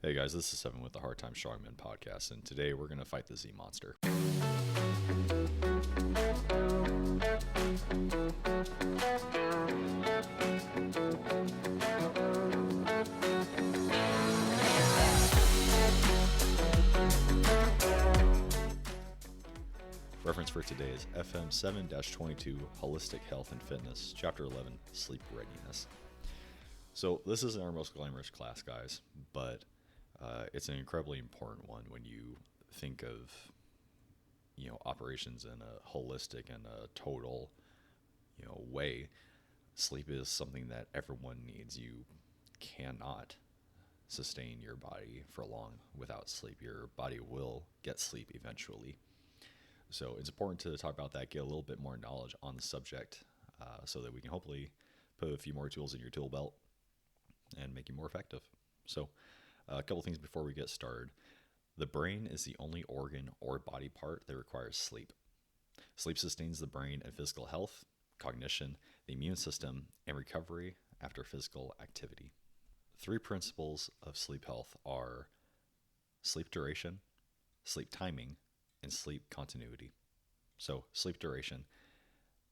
Hey guys, this is Seven with the Hard Time Strongman podcast, and today we're going to fight the Z Monster. Reference for today is FM 7-22, Holistic Health and Fitness, Chapter 11, Sleep Readiness. So this isn't our most glamorous class, guys, but it's an incredibly important one when you think of, operations in a holistic and a total, way. Sleep is something that everyone needs. You cannot sustain your body for long without sleep. Your body will get sleep eventually. So it's important to talk about that, get a little bit more knowledge on the subject so that we can hopefully put a few more tools in your tool belt and make you more effective. So a couple things before we get started. The brain is the only organ or body part that requires sleep. Sleep sustains the brain and physical health, cognition, the immune system, and recovery after physical activity. 3 principles of sleep health are sleep duration, sleep timing, and sleep continuity. So sleep duration.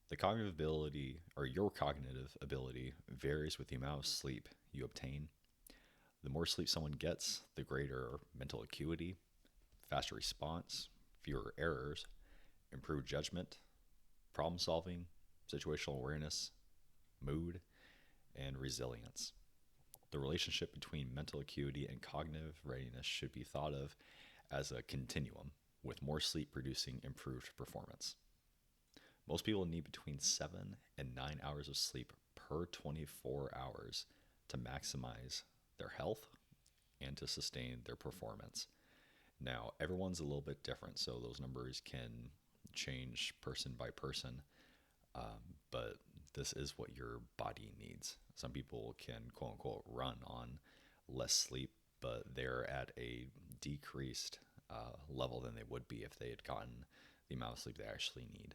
The cognitive ability, or your cognitive ability, varies with the amount of sleep you obtain. The more sleep someone gets, the greater mental acuity, faster response, fewer errors, improved judgment, problem solving, situational awareness, mood, and resilience. The relationship between mental acuity and cognitive readiness should be thought of as a continuum, with more sleep producing improved performance. Most people need between 7 and 9 hours of sleep per 24 hours to maximize their health and to sustain their performance. Now, everyone's a little bit different, so those numbers can change person by person, but this is what your body needs. Some people can, quote unquote, run on less sleep, but they're at a decreased level than they would be if they had gotten the amount of sleep they actually need.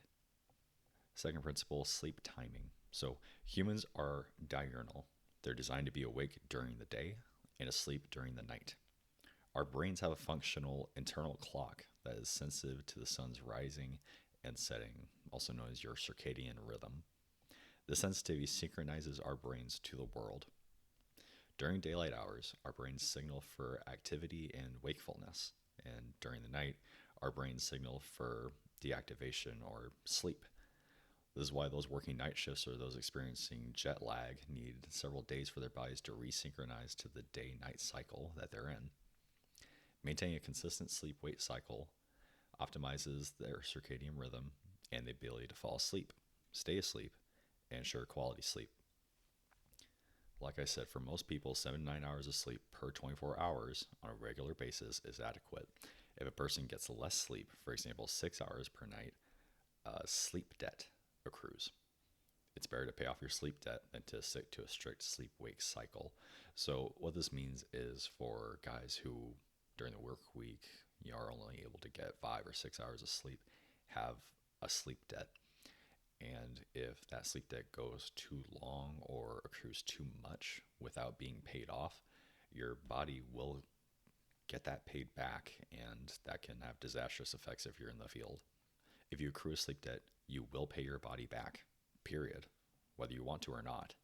Second principle, sleep timing. So humans are diurnal. They're designed to be awake during the day and asleep during the night. Our brains have a functional internal clock that is sensitive to the sun's rising and setting, also known as your circadian rhythm. This sensitivity synchronizes our brains to the world. During daylight hours, our brains signal for activity and wakefulness, and during the night, our brains signal for deactivation or sleep. This is why those working night shifts or those experiencing jet lag need several days for their bodies to resynchronize to the day-night cycle that they're in. Maintaining a consistent sleep-wake cycle optimizes their circadian rhythm and the ability to fall asleep, stay asleep, and ensure quality sleep. Like I said, for most people, 7 to 9 hours of sleep per 24 hours on a regular basis is adequate. If a person gets less sleep, for example, 6 hours per night, sleep debt accrues. It's better to pay off your sleep debt than to stick to a strict sleep-wake cycle. So what this means is for guys who, during the work week, are only able to get 5 or 6 hours of sleep, have a sleep debt. And if that sleep debt goes too long or accrues too much without being paid off, your body will get that paid back, and that can have disastrous effects if you're in the field. If you accrue a sleep debt, you will pay your body back, period, whether you want to or not.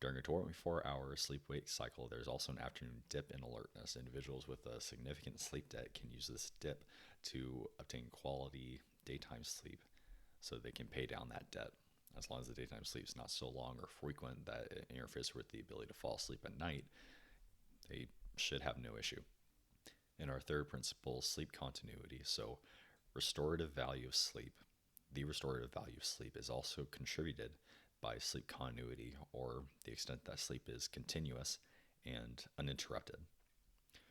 During a 24-hour sleep-wake cycle, there's also an afternoon dip in alertness. Individuals with a significant sleep debt can use this dip to obtain quality daytime sleep so they can pay down that debt. As long as the daytime sleep is not so long or frequent that it interferes with the ability to fall asleep at night, they should have no issue. And our third principle, sleep continuity. So restorative value of sleep. The restorative value of sleep is also contributed by sleep continuity, or the extent that sleep is continuous and uninterrupted.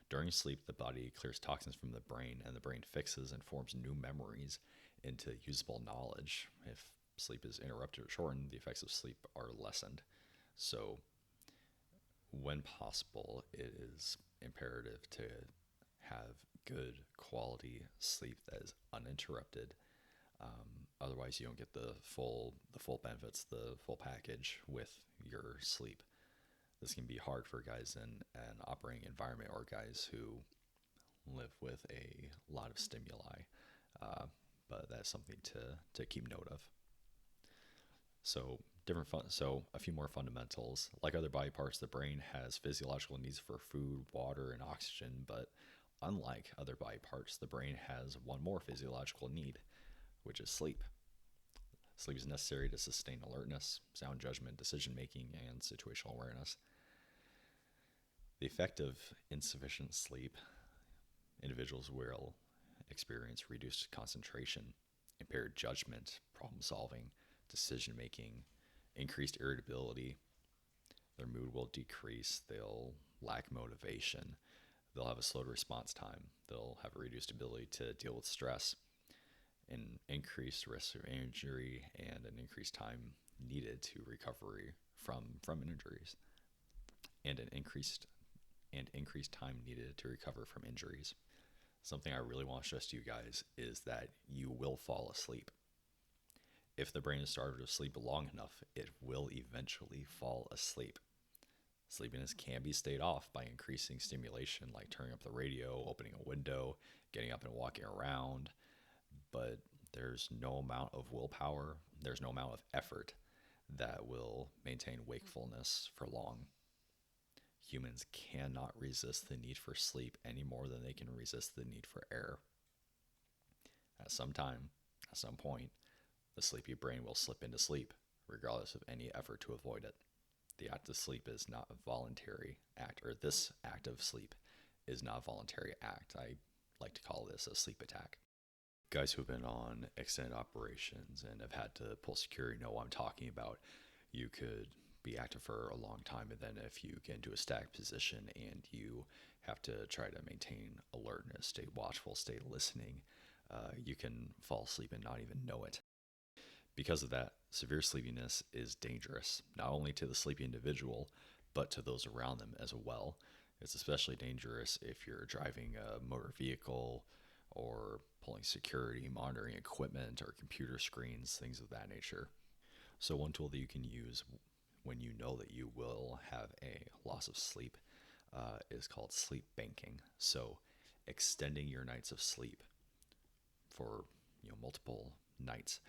During sleep, the body clears toxins from the brain, and the brain fixes and forms new memories into usable knowledge. If sleep is interrupted or shortened, the effects of sleep are lessened. So when possible, it is imperative to have good quality sleep that is uninterrupted. Otherwise, you don't get the full benefits, the full package with your sleep. This can be hard for guys in an operating environment or guys who live with a lot of stimuli, uh, but that's something to keep note of. So so a few more fundamentals. Like other body parts, the brain has physiological needs for food, water, and oxygen, but unlike other body parts, the brain has one more physiological need, which is sleep. Sleep is necessary to sustain alertness, sound judgment, decision making, and situational awareness. The effect of insufficient sleep, individuals will experience reduced concentration, impaired judgment, problem solving, decision making, increased irritability. Their mood will decrease. They'll lack motivation. They'll have a slowed response time. They'll have a reduced ability to deal with stress, an increased risk of injury, and an increased time needed to recovery from injuries, and an increased time needed to recover from injuries. Something I really want to stress to you guys is that you will fall asleep. If the brain is starved of sleep long enough, it will eventually fall asleep. Sleepiness can be stayed off by increasing stimulation, like turning up the radio, opening a window, getting up and walking around. But there's no amount of willpower, there's no amount of effort that will maintain wakefulness for long. Humans cannot resist the need for sleep any more than they can resist the need for air. At some time, at some point, the sleepy brain will slip into sleep, regardless of any effort to avoid it. The act of sleep is not a voluntary act, or this act of sleep is not a voluntary act. I like to call this a sleep attack. Guys who have been on extended operations and have had to pull security know what I'm talking about. You could be active for a long time, and then if you get into a static position and you have to try to maintain alertness, stay watchful, stay listening, you can fall asleep and not even know it. Because of that, severe sleepiness is dangerous, not only to the sleepy individual, but to those around them as well. It's especially dangerous if you're driving a motor vehicle or pulling security, monitoring equipment, or computer screens, things of that nature. So one tool that you can use when you know that you will have a loss of sleep is called sleep banking. So extending your nights of sleep for multiple nights,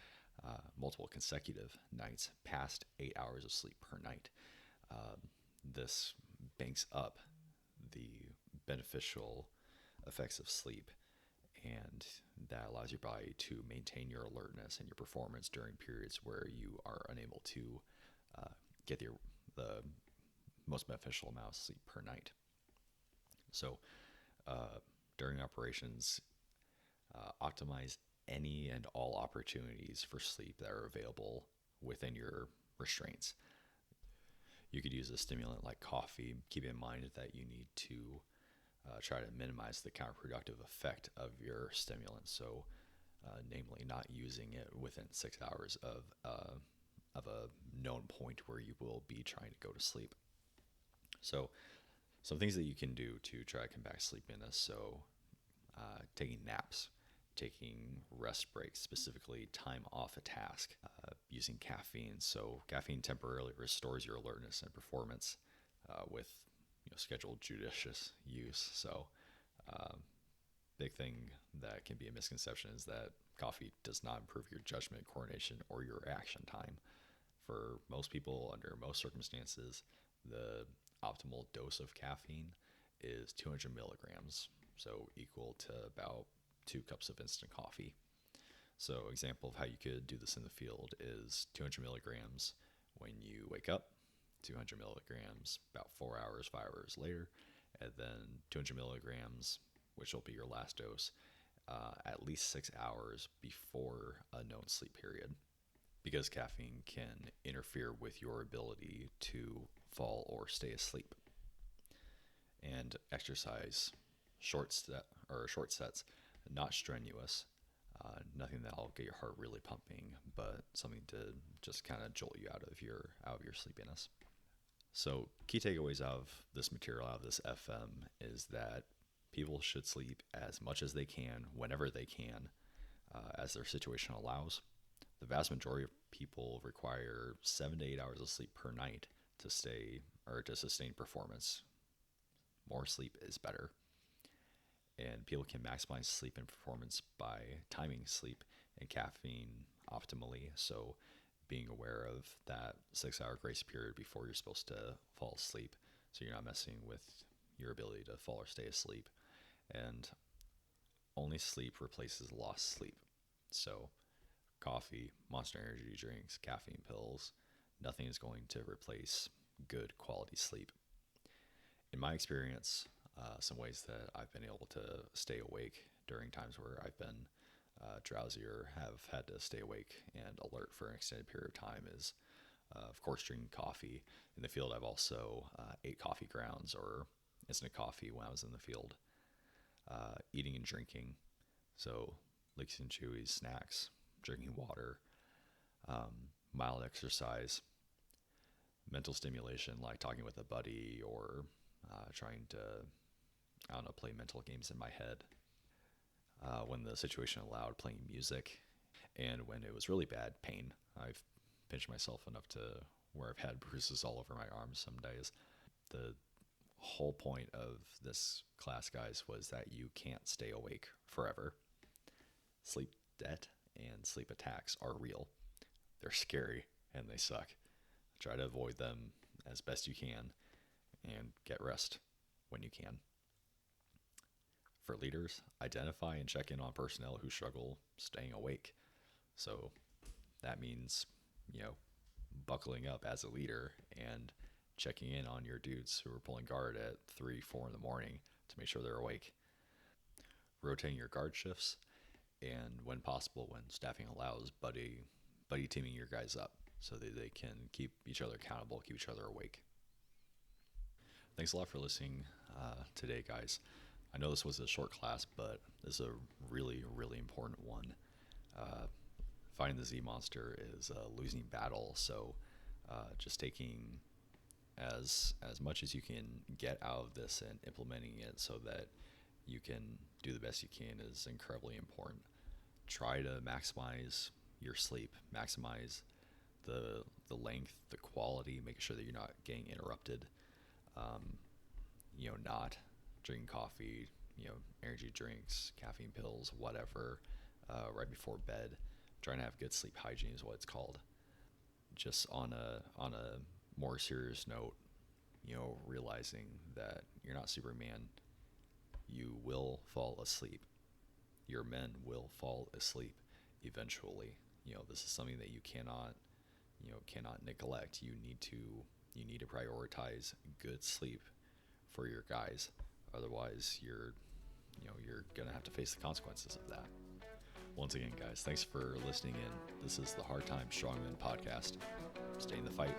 multiple consecutive nights, past 8 hours of sleep per night. This banks up the beneficial effects of sleep, and that allows your body to maintain your alertness and your performance during periods where you are unable to get the most beneficial amount of sleep per night. So during operations, optimize any and all opportunities for sleep that are available within your restraints. You could use a stimulant like coffee. Keep in mind that you need to try to minimize the counterproductive effect of your stimulant. So, namely, not using it within 6 hours of a known point where you will be trying to go to sleep. So, some things that you can do to try to combat sleepiness. So, taking naps, taking rest breaks, specifically time off a task, using caffeine. So caffeine temporarily restores your alertness and performance with scheduled judicious use. So big thing that can be a misconception is that coffee does not improve your judgment, coordination, or your reaction time. For most people, under most circumstances, the optimal dose of caffeine is 200 milligrams, so equal to about 2 cups of instant coffee. So example of how you could do this in the field is 200 milligrams when you wake up, 200 milligrams about 4 hours, 5 hours later, and then 200 milligrams, which will be your last dose, at least 6 hours before a known sleep period, because caffeine can interfere with your ability to fall or stay asleep. And exercise, short sets, not strenuous, nothing that'll get your heart really pumping, but something to just kind of jolt you out of your sleepiness. So key takeaways out of this material, out of this FM, is that people should sleep as much as they can, whenever they can, as their situation allows. The vast majority of people require 7 to 8 hours of sleep per night to stay, or to sustain performance. More sleep is better. And people can maximize sleep and performance by timing sleep and caffeine optimally. So being aware of that 6 hour grace period before you're supposed to fall asleep, so you're not messing with your ability to fall or stay asleep. And only sleep replaces lost sleep. So coffee, Monster Energy drinks, caffeine pills, nothing is going to replace good quality sleep. In my experience, some ways that I've been able to stay awake during times where I've been drowsy or have had to stay awake and alert for an extended period of time is, of course, drinking coffee. In the field, I've also ate coffee grounds or instant coffee when I was in the field. Eating and drinking, so Licks and Chewies, snacks, drinking water, mild exercise, mental stimulation like talking with a buddy or trying to, I don't know, play mental games in my head. When the situation allowed, playing music. And when it was really bad, pain. I've pinched myself enough to where I've had bruises all over my arms some days. The whole point of this class, guys, was that you can't stay awake forever. Sleep debt and sleep attacks are real. They're scary and they suck. Try to avoid them as best you can and get rest when you can. For leaders, identify and check in on personnel who struggle staying awake. So that means, you know, buckling up as a leader and checking in on your dudes who are pulling guard at 3, 4 in the morning to make sure they're awake. Rotating your guard shifts, and when possible, when staffing allows, buddy teaming your guys up so that they can keep each other accountable, keep each other awake. Thanks a lot for listening today, guys. I know this was a short class, but this is a really, really important one. Finding the Z monster is a losing battle, so just taking as much as you can get out of this and implementing it so that you can do the best you can is incredibly important. Try to maximize your sleep, maximize the length, the quality, making sure that you're not getting interrupted. Not drinking coffee, energy drinks, caffeine pills, whatever, right before bed. Trying to have good sleep hygiene is what it's called. Just on a more serious note, realizing that you're not Superman. You will fall asleep. Your men will fall asleep eventually. This is something that you cannot neglect. You need to prioritize good sleep for your guys. Otherwise, you're gonna have to face the consequences of that. Once again, guys, thanks for listening in. This is the Hard Time Strongman podcast. Stay in the fight.